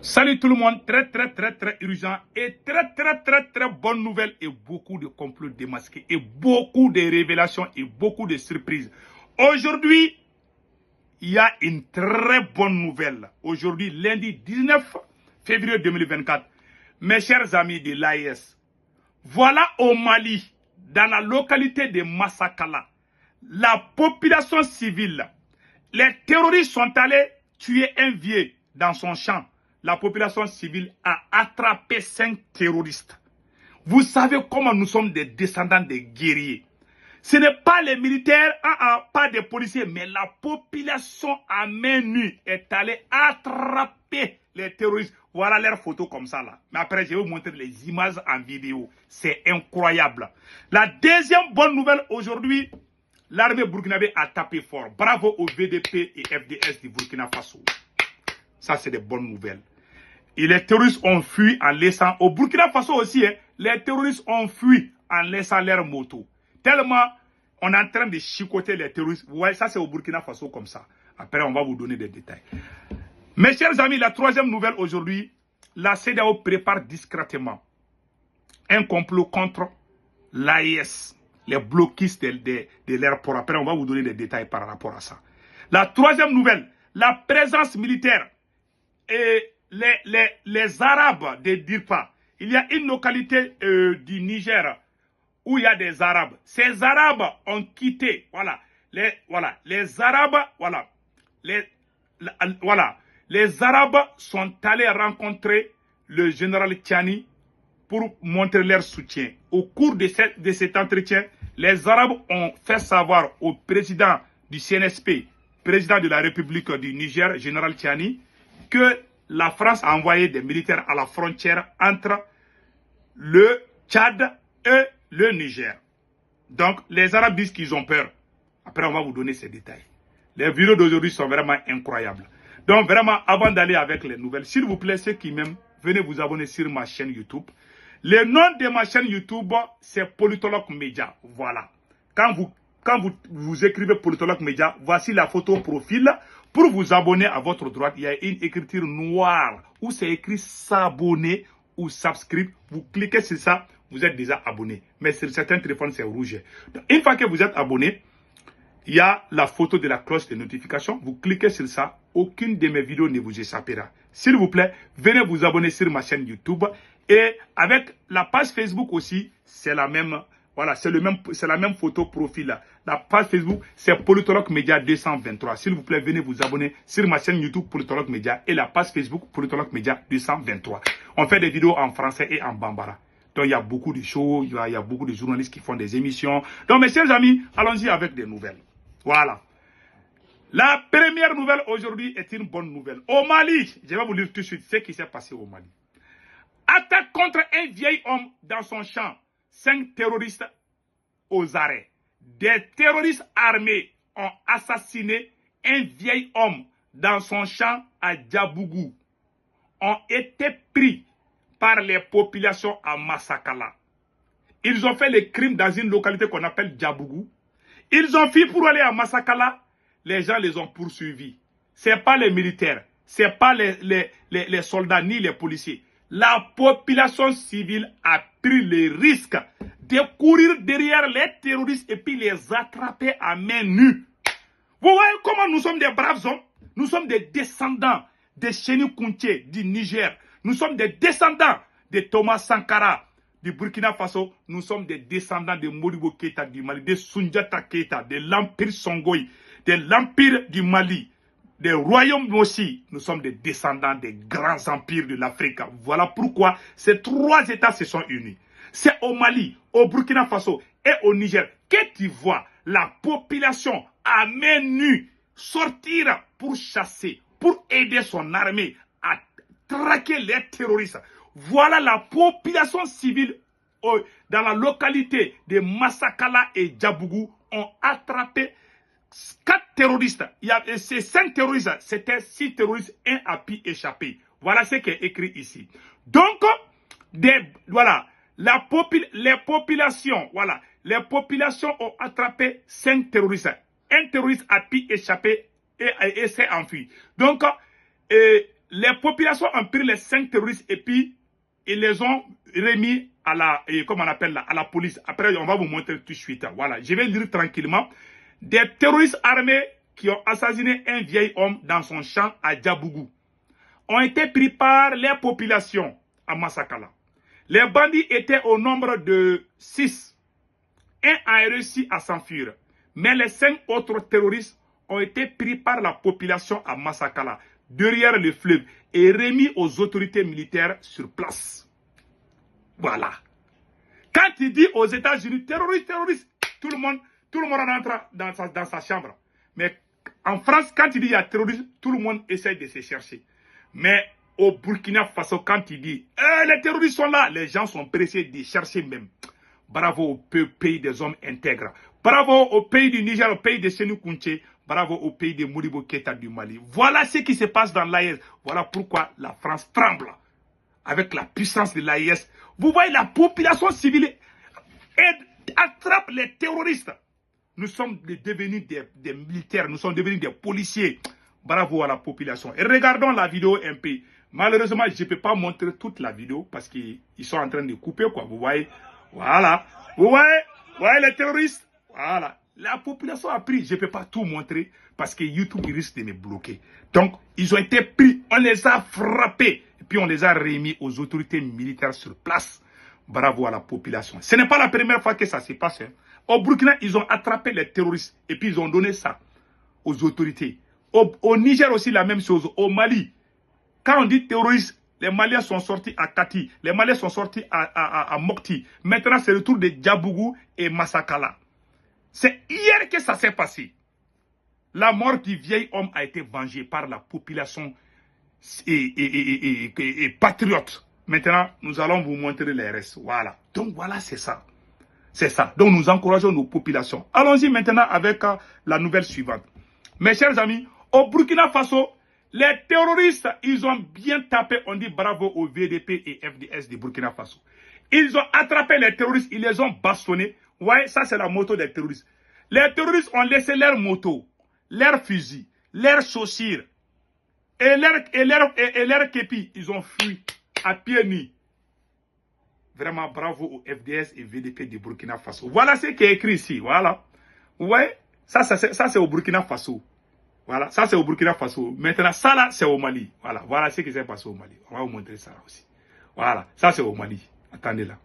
Salut tout le monde, très urgent et très bonne nouvelle et beaucoup de complots démasqués et beaucoup de révélations et beaucoup de surprises. Aujourd'hui, il y a une très bonne nouvelle. Aujourd'hui, lundi 19 février 2024, mes chers amis de l'AES, voilà au Mali, dans la localité de Massakala, la population civile, les terroristes sont allés tuer un vieux dans son champ. La population civile a attrapé 5 terroristes. Vous savez comment nous sommes des descendants des guerriers. Ce n'est pas les militaires, pas des policiers, mais la population à main nue est allée attraper les terroristes. Voilà leurs photos comme ça là. Mais après, je vais vous montrer les images en vidéo. C'est incroyable. La deuxième bonne nouvelle aujourd'hui, l'armée burkinabé a tapé fort. Bravo au VDP et FDS du Burkina Faso. Ça, c'est des bonnes nouvelles. Et les terroristes ont fui en laissant, au Burkina Faso aussi, les terroristes ont fui en laissant leurs motos. Tellement on est en train de chicoter les terroristes. Ouais, ça c'est au Burkina Faso comme ça. Après, on va vous donner des détails. Mes chers amis, la troisième nouvelle aujourd'hui, la CEDEAO prépare discrètement un complot contre l'AES, les bloquistes de l'aéroport. Après, on va vous donner des détails par rapport à ça. La troisième nouvelle, la présence militaire et les Arabes de Dirpa. Il y a une localité du Niger où il y a des Arabes. Ces Arabes ont quitté, les Arabes, les Arabes sont allés rencontrer le général Tchani pour montrer leur soutien. Au cours de cet entretien, les Arabes ont fait savoir au président du CNSP, président de la République du Niger, général Tchani, que la France a envoyé des militaires à la frontière entre le Tchad et le Niger. Donc, les Arabes disent qu'ils ont peur. Après, on va vous donner ces détails. Les vidéos d'aujourd'hui sont vraiment incroyables. Donc, vraiment, avant d'aller avec les nouvelles, s'il vous plaît, ceux qui m'aiment, venez vous abonner sur ma chaîne YouTube. Le nom de ma chaîne YouTube, c'est Politologue Média. Voilà. Quand vous écrivez Politologue Média, voici la photo profil. Pour vous abonner à votre droite, il y a une écriture noire où c'est écrit s'abonner ou subscribe. Vous cliquez sur ça, vous êtes déjà abonné. Mais sur certains téléphones, c'est rouge. Donc, une fois que vous êtes abonné, il y a la photo de la cloche de notification. Vous cliquez sur ça, aucune de mes vidéos ne vous échappera. S'il vous plaît, venez vous abonner sur ma chaîne YouTube. Et avec la page Facebook aussi, c'est la même. Voilà, c'est la même photo profil. La page Facebook, c'est Politologue Média 223. S'il vous plaît, venez vous abonner sur ma chaîne YouTube Politologue Média et la page Facebook Politologue Média 223. On fait des vidéos en français et en bambara. Donc, il y a beaucoup de shows, il y a beaucoup de journalistes qui font des émissions. Donc, mes chers amis, allons-y avec des nouvelles. Voilà. La première nouvelle aujourd'hui est une bonne nouvelle. Au Mali, je vais vous lire tout de suite ce qui s'est passé au Mali. Attaque contre un vieil homme dans son champ. 5 terroristes aux arrêts. Des terroristes armés ont assassiné un vieil homme dans son champ à Djabougou. Ont été pris par les populations à Massakala. Ils ont fait les crimes dans une localité qu'on appelle Djabougou. Ils ont fui pour aller à Massakala. Les gens les ont poursuivis. Ce n'est pas les militaires, ce n'est pas les soldats ni les policiers. La population civile a pris le risque de courir derrière les terroristes et puis les attraper à main nue. Vous voyez comment nous sommes des braves hommes? Nous sommes des descendants de Chéni Kounché du Niger. Nous sommes des descendants de Thomas Sankara du Burkina Faso. Nous sommes des descendants de Modibo Keïta du Mali, de Soundiata Keïta, de l'Empire Songhai, de l'Empire du Mali, des royaumes aussi. Nous sommes des descendants des grands empires de l'Afrique. Voilà pourquoi ces 3 États se sont unis. C'est au Mali, au Burkina Faso et au Niger que tu vois la population à main nue sortir pour chasser, pour aider son armée à traquer les terroristes. Voilà la population civile dans la localité de Massakala et Djabougou ont attrapé 4 terroristes. Il y a ces 5 terroristes, c'était 6 terroristes, 1 a pu échapper. Voilà ce qui est écrit ici. Donc, voilà, les populations ont attrapé 5 terroristes. Un terroriste a pu échapper et s'est enfui. Donc, les populations ont pris les 5 terroristes et puis ils les ont remis à la, comment on appelle là, à la police. Après, on va vous montrer tout de suite. Voilà, je vais lire tranquillement. Des terroristes armés qui ont assassiné un vieil homme dans son champ à Djabougou ont été pris par les populations à Massakala. Les bandits étaient au nombre de 6. Un a réussi à s'enfuir, mais les 5 autres terroristes ont été pris par la population à Massakala, derrière le fleuve, et remis aux autorités militaires sur place. Voilà. Quand il dit aux États-Unis, terroriste, tout le monde rentre dans sa chambre. Mais en France, quand il dit il y a terroriste, tout le monde essaie de se chercher. Mais au Burkina Faso, quand il dit les terroristes sont là, les gens sont pressés de chercher même. Bravo au pays des hommes intègres. Bravo au pays du Niger, au pays de Sénou Kounché. Bravo au pays de Modibo Keïta du Mali. Voilà ce qui se passe dans l'AES. Voilà pourquoi la France tremble avec la puissance de l'AES. Vous voyez, la population civile attrape les terroristes. Nous sommes devenus des militaires, nous sommes devenus des policiers. Bravo à la population. Et regardons la vidéo un peu. Malheureusement, je ne peux pas montrer toute la vidéo parce qu'ils sont en train de couper, quoi. Vous voyez, voilà. Vous voyez les terroristes. Voilà. La population a pris. Je ne peux pas tout montrer parce que YouTube risque de me bloquer. Donc, ils ont été pris. On les a frappés. Et puis, on les a remis aux autorités militaires sur place. Bravo à la population. Ce n'est pas la première fois que ça se passe. Hein. Au Burkina, ils ont attrapé les terroristes. Et puis, ils ont donné ça aux autorités. Au Niger aussi, la même chose. Au Mali, quand on dit terroriste, les Maliens sont sortis à Kati. Les Maliens sont sortis à Mokti. Maintenant, c'est le tour de Djabougou et Massakala. C'est hier que ça s'est passé. La mort du vieil homme a été vengée par la population et patriote. Maintenant, nous allons vous montrer les restes. Voilà. Donc, voilà, c'est ça. C'est ça. Donc, nous encourageons nos populations. Allons-y maintenant avec la nouvelle suivante. Mes chers amis, au Burkina Faso, les terroristes, ils ont bien tapé. On dit bravo au VDP et FDS de Burkina Faso. Ils ont attrapé les terroristes, ils les ont bastonnés. Ouais, ça c'est la moto des terroristes. Les terroristes ont laissé leur moto, leurs fusils, leurs chaussures et leur képi. Ils ont fui à pieds nus. Vraiment bravo au FDS et VDP de Burkina Faso. Voilà ce qui est écrit ici. Voilà. Ouais, ça c'est au Burkina Faso. Voilà, ça c'est au Burkina Faso. Maintenant, ça là, c'est au Mali. Voilà, voilà ce qui s'est passé au Mali. On va vous montrer ça là aussi. Voilà, ça c'est au Mali. Attendez là.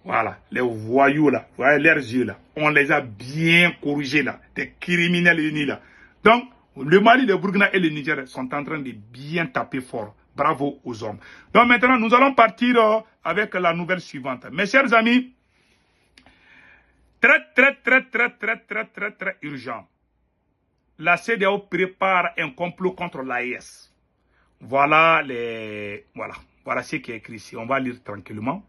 Voilà, les voyous là, vous voyez leurs yeux là, on les a bien corrigés là, des criminels unis là. Donc, le Mali, le Burkina et le Niger sont en train de bien taper fort. Bravo aux hommes. Donc maintenant, nous allons partir avec la nouvelle suivante. Mes chers amis, très urgent. La CEDEAO prépare un complot contre l'AES. Voilà ce qui est écrit ici. On va lire tranquillement.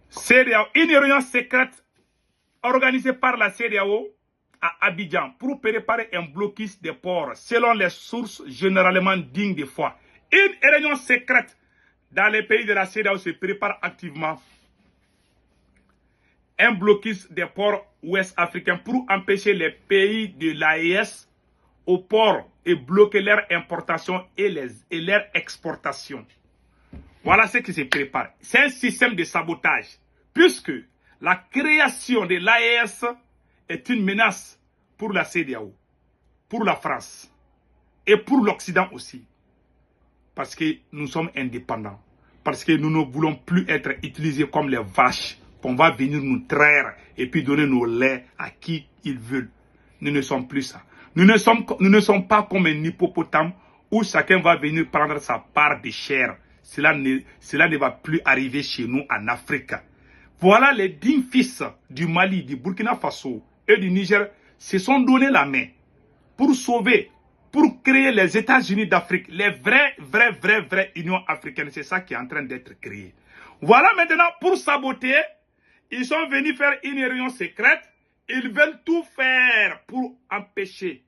CEDEAO, une réunion secrète organisée par la CEDEAO à Abidjan pour préparer un blocus des ports selon les sources généralement dignes de foi. Une réunion secrète dans les pays de la CEDEAO se prépare activement. Un blocus des ports ouest africains pour empêcher les pays de l'AES aux ports et bloquer leur importation et leur exportation. Voilà ce qui se prépare. C'est un système de sabotage, puisque la création de l'AES est une menace pour la CEDEAO, pour la France et pour l'Occident aussi. Parce que nous sommes indépendants, parce que nous ne voulons plus être utilisés comme les vaches qu'on va venir nous traire et puis donner nos laits à qui ils veulent. Nous ne sommes plus ça. Nous ne sommes pas comme un hippopotame où chacun va venir prendre sa part de chair. Cela ne va plus arriver chez nous en Afrique. Voilà les dignes fils du Mali, du Burkina Faso et du Niger se sont donné la main pour sauver, pour créer les États-Unis d'Afrique, les vraies unions africaines. C'est ça qui est en train d'être créé. Voilà maintenant, pour saboter, ils sont venus faire une réunion secrète. Ils veulent tout faire pour empêcher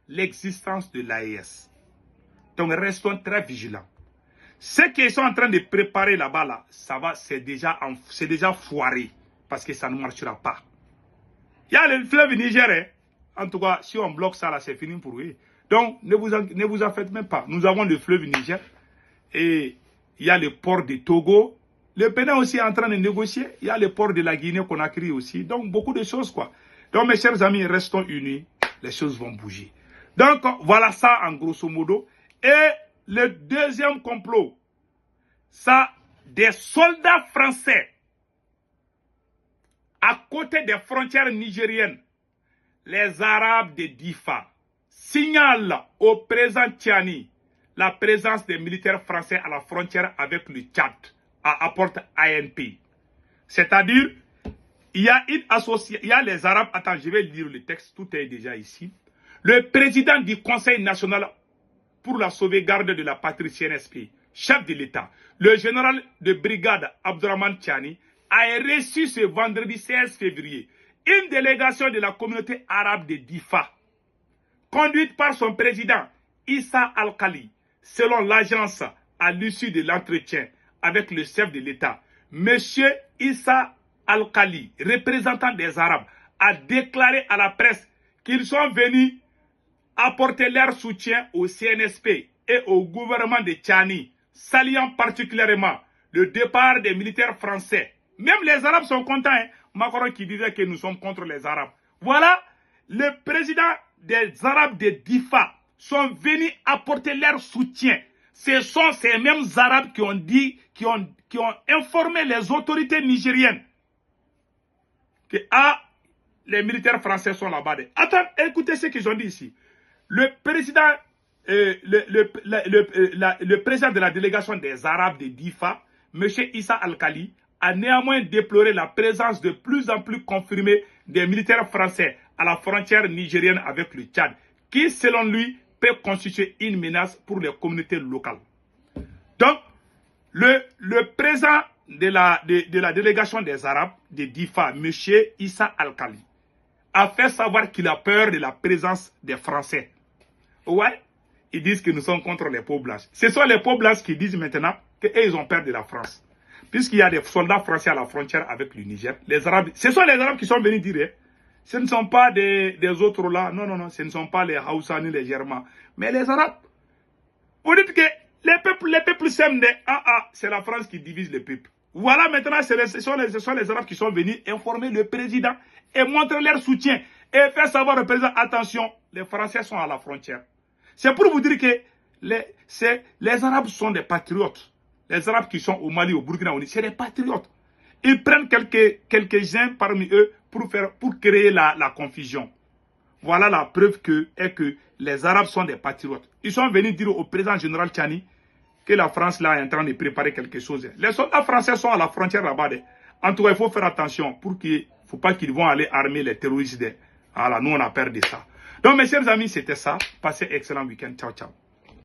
l'existence de l'AES. Donc restons très vigilants. Ce qu'ils sont en train de préparer là-bas, là, c'est déjà foiré. Parce que ça ne marchera pas. Il y a le fleuve Niger. En tout cas, si on bloque ça, là, c'est fini pour eux. Donc, ne vous en faites même pas. Nous avons le fleuve Niger et il y a le port de Togo. Le Bénin aussi est en train de négocier. Il y a le port de la Guinée-Conakry aussi. Donc, beaucoup de choses, quoi. Donc, mes chers amis, restons unis. Les choses vont bouger. Donc, voilà ça en grosso modo. Et le deuxième complot, ça, des soldats français à côté des frontières nigériennes, les Arabes de Difa signalent au président Tiani la présence des militaires français à la frontière avec le Tchad, à apporte ANP. C'est-à-dire, il y a une association, il y a les Arabes, attends, je vais lire le texte, tout est déjà ici. Le président du Conseil national pour la sauvegarde de la patrie CNSP, chef de l'État, le général de brigade Abdourahmane Tiani, a reçu ce vendredi 16 février une délégation de la communauté arabe de Difa, conduite par son président Issa Al-Khali, selon l'agence à l'issue de l'entretien avec le chef de l'État. Monsieur Issa Al-Khali, représentant des Arabes, a déclaré à la presse qu'ils sont venus apporter leur soutien au CNSP et au gouvernement de Tiani, saluant particulièrement le départ des militaires français. Même les Arabes sont contents, hein? Macron qui disait que nous sommes contre les Arabes. Voilà, le président des Arabes de Difa sont venus apporter leur soutien. Ce sont ces mêmes Arabes qui ont dit, qui ont informé les autorités nigériennes que les militaires français sont là-bas. Attends, écoutez ce qu'ils ont dit ici. Le président, le président de la délégation des Arabes de Difa, M. Issa Al-Khali, a néanmoins déploré la présence de plus en plus confirmée des militaires français à la frontière nigérienne avec le Tchad, qui, selon lui, peut constituer une menace pour les communautés locales. Donc, le président de la délégation des Arabes de Difa, M. Issa Al-Khali, a fait savoir qu'il a peur de la présence des Français. Ouais, ils disent que nous sommes contre les peaux blanches. Ce sont les peaux blanches qui disent maintenant qu'ils ont peur de la France. Puisqu'il y a des soldats français à la frontière avec le Niger, les Arabes, ce sont les Arabes qui sont venus dire, ce ne sont pas des autres là, non, non, non, ce ne sont pas les Haoussa ni les Germains, mais les Arabes. Vous dites que les peuples s'aiment, c'est la France qui divise les peuples. Voilà, maintenant, ce sont les Arabes qui sont venus informer le président et montrer leur soutien et faire savoir au président, attention, les Français sont à la frontière. C'est pour vous dire que les Arabes sont des patriotes. Les Arabes qui sont au Mali, au Burkina, c'est des patriotes. Ils prennent quelques-uns parmi eux pour créer la confusion. Voilà la preuve que les Arabes sont des patriotes. Ils sont venus dire au président général Tiani que la France là est en train de préparer quelque chose. Les soldats français sont à la frontière là-bas. En tout cas, il faut faire attention pour qu'il ne faut pas qu'ils vont aller armer les terroristes. Voilà, nous on a peur de ça. Donc mes chers amis, c'était ça. Passez un excellent week-end. Ciao, ciao.